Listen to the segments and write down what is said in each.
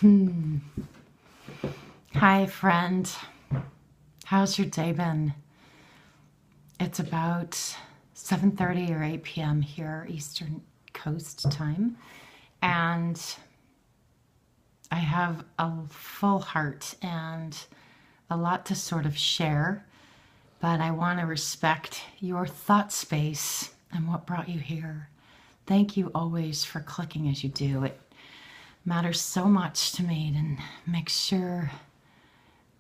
Hmm. Hi, friend. How's your day been? It's about 7:30 or 8 p.m. here, Eastern Coast time, and I have a full heart and a lot to sort of share, but I want to respect your thought space and what brought you here. Thank you always for clicking as you do. It matters so much to me, and make sure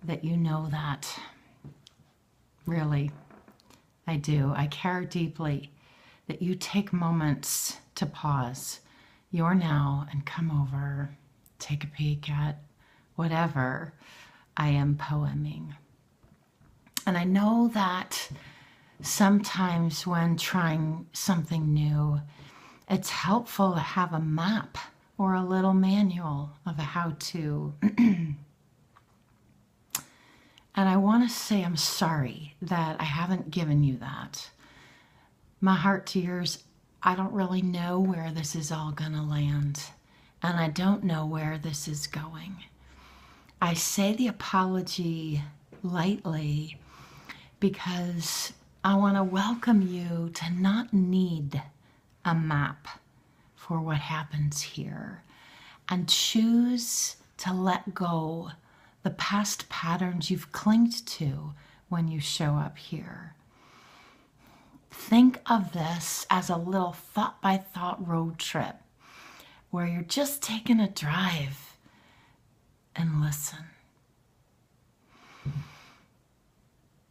that you know that. Really, I do. I care deeply that you take moments to pause your now and come over, take a peek at whatever I am poeming. And I know that sometimes when trying something new, it's helpful to have a map or a little manual of a how-to. And I want to say I'm sorry that I haven't given you that. My heart to yours, I don't really know where this is all going to land, and I don't know where this is going. I say the apology lightly because I want to welcome you to not need a map for what happens here and choose to let go the past patterns you've clinged to when you show up here. Think of this as a little thought-by-thought road trip where you're just taking a drive and listen.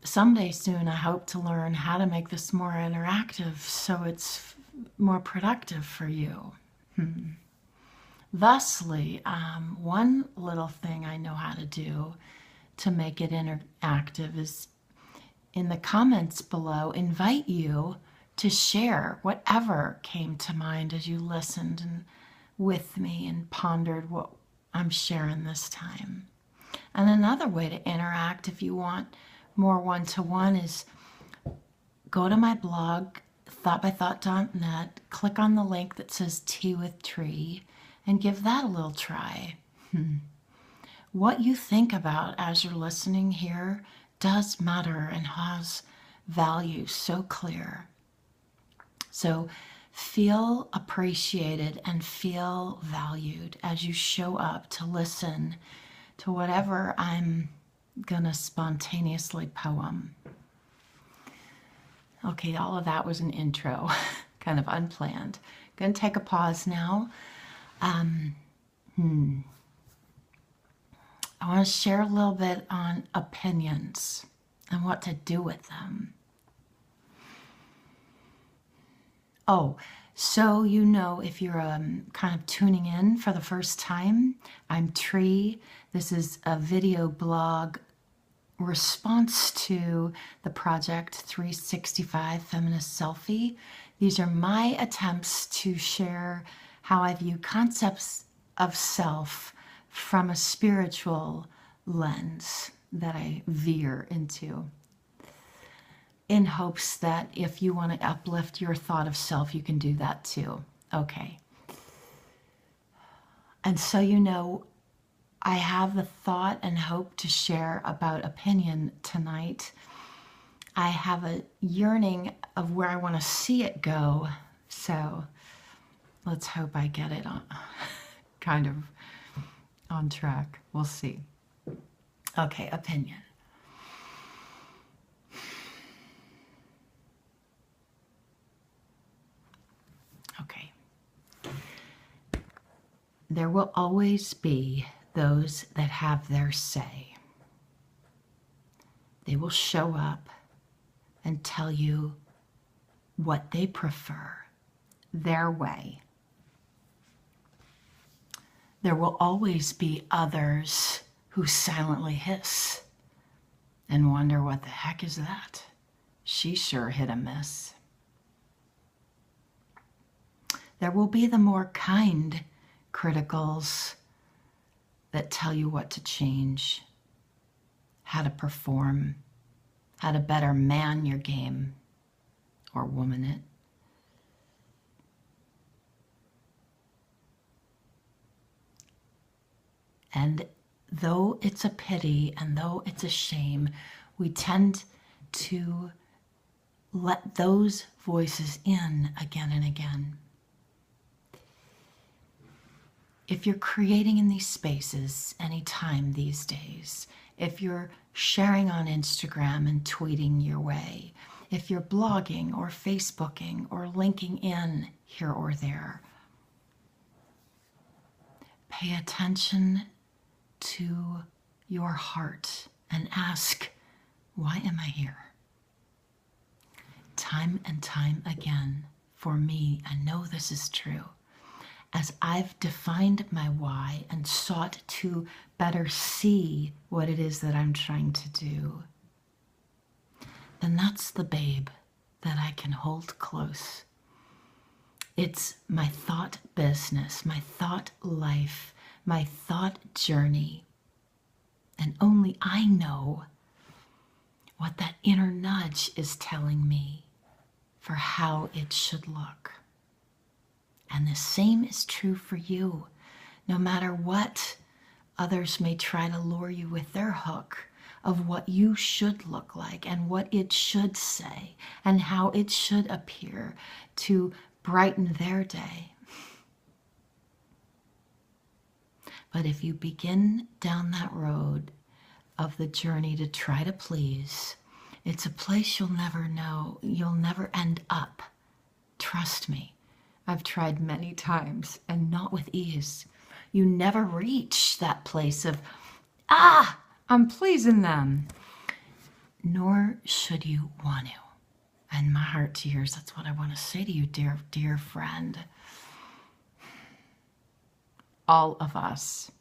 Someday soon, I hope to learn how to make this more interactive so it's more productive for you. Thusly, one little thing I know how to do to make it interactive is in the comments below, invite you to share whatever came to mind as you listened and with me and pondered what I'm sharing this time. And another way to interact if you want more one-to-one is go to my blog, thoughtbythought.net, click on the link that says Tea with Tree, and give that a little try. What you think about as you're listening here does matter and has value so clear. So feel appreciated and feel valued as you show up to listen to whatever I'm gonna spontaneously poem. Okay, all of that was an intro, kind of unplanned. Gonna take a pause now. I want to share a little bit on opinions and what to do with them. Oh, so you know, if you're kind of tuning in for the first time, I'm Tree. This is a video blog response to the Project 365 Feminist Selfie. These are my attempts to share how I view concepts of self from a spiritual lens that I veer into, in hopes that if you want to uplift your thought of self, you can do that too. Okay. And so you know, I have the thought and hope to share about opinion tonight. I have a yearning of where I want to see it go. So let's hope I get it on kind of on track. We'll see. Okay, opinion. Okay. There will always be those that have their say. They will show up and tell you what they prefer, their way. There will always be others who silently hiss and wonder, what the heck is that? She sure hit a miss. There will be the more kind criticals that tell you what to change, how to perform, how to better man your game or woman it. And though it's a pity and though it's a shame, we tend to let those voices in again and again. If you're creating in these spaces anytime these days, if you're sharing on Instagram and tweeting your way, if you're blogging or Facebooking or linking in here or there, pay attention to your heart and ask, why am I here? Time and time again, for me, I know this is true. As I've defined my why and sought to better see what it is that I'm trying to do, then that's the babe that I can hold close. It's my thought business, my thought life, my thought journey. And only I know what that inner nudge is telling me for how it should look. And the same is true for you. No matter what others may try to lure you with their hook of what you should look like and what it should say and how it should appear to brighten their day. But if you begin down that road of the journey to try to please, it's a place you'll never know, you'll never end up. Trust me. I've tried many times and not with ease. You never reach that place of, I'm pleasing them. Nor should you want to. And my heart to yours, that's what I want to say to you, dear, dear friend. All of us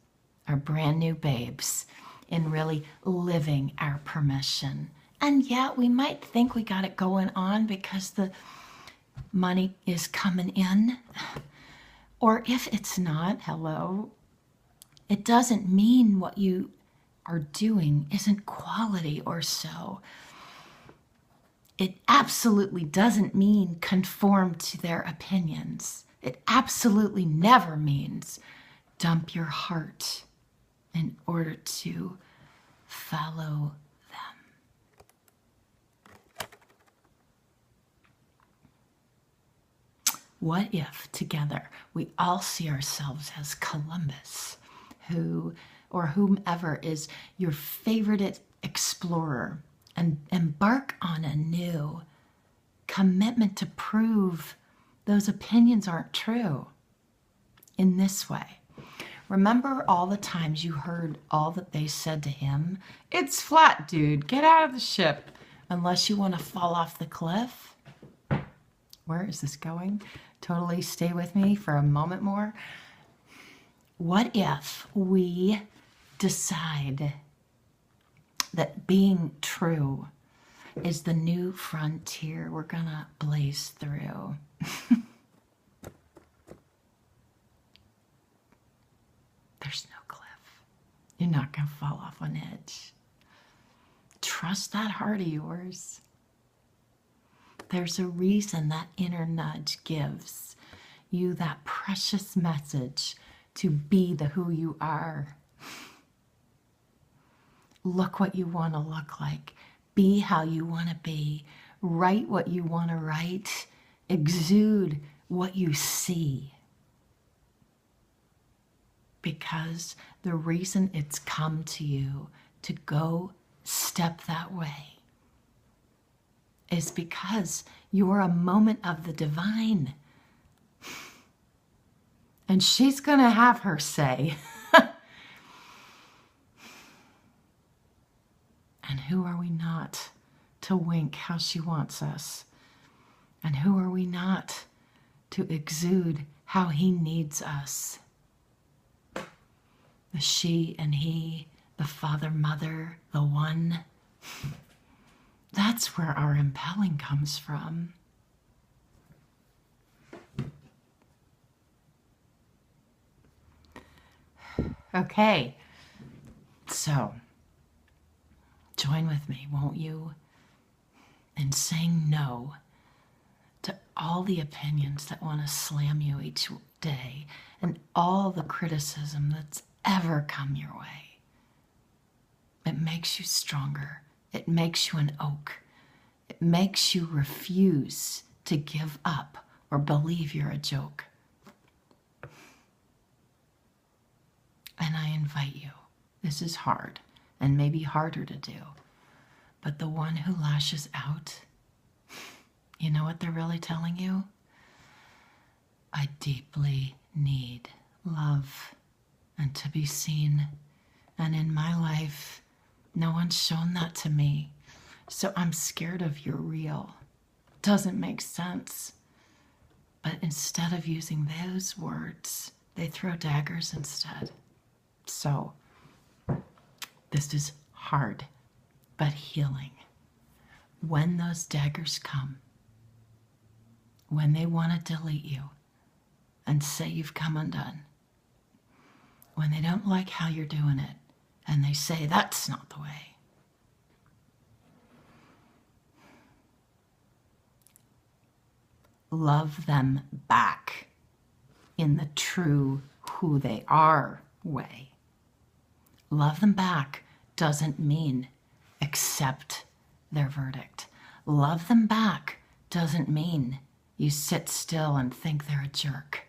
are brand new babes in really living our permission. And yeah, we might think we got it going on because the money is coming in, or if it's not, hello, it doesn't mean what you are doing isn't quality or so. It absolutely doesn't mean conform to their opinions. It absolutely never means dump your heart in order to follow them. What if together we all see ourselves as Columbus, or whomever is your favorite explorer, and embark on a new commitment to prove those opinions aren't true in this way. Remember all the times you heard all that they said to him? It's flat, dude. Get out of the ship. Unless you want to fall off the cliff. Where is this going? Totally stay with me for a moment more. What if we decide that being true is the new frontier we're gonna blaze through? There's no cliff. You're not gonna fall off an edge. Trust that heart of yours. There's a reason that inner nudge gives you that precious message to be the who you are. Look what you want to look like. Be how you want to be. Write what you want to write. Exude what you see. Because the reason it's come to you to go step that way is because you're a moment of the divine. And she's going to have her say. And who are we not to wink how she wants us? And who are we not to exude how he needs us? The she and he, the father, mother, the one. That's where our impelling comes from. Okay, so join with me, won't you, in saying no to all the opinions that want to slam you each day and all the criticism that's ever come your way. It makes you stronger. It makes you an oak. It makes you refuse to give up or believe you're a joke. And I invite you. This is hard and maybe harder to do. But the one who lashes out, you know what they're really telling you? I deeply need love and to be seen. And in my life, no one's shown that to me. So I'm scared of your real. Doesn't make sense. But instead of using those words, they throw daggers instead. So this is hard, but healing. When those daggers come, when they want to delete you and say you've come undone, when they don't like how you're doing it and they say that's not the way, love them back in the true who they are way. Love them back doesn't mean accept their verdict. Love them back doesn't mean you sit still and think they're a jerk.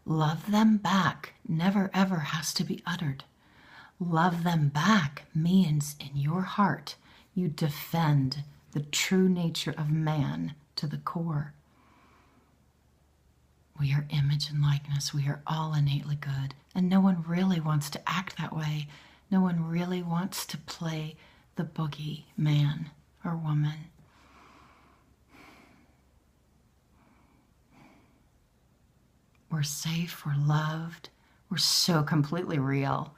Love them back never ever has to be uttered. Love them back means in your heart you defend the true nature of man to the core. We are image and likeness. We are all innately good. And no one really wants to act that way. No one really wants to play the boogie man or woman. We're safe, we're loved, we're so completely real.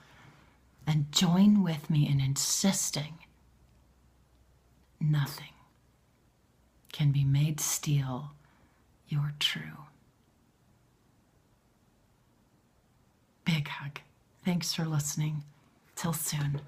And join with me in insisting nothing can be made steal your true. Big hug. Thanks for listening. Till soon.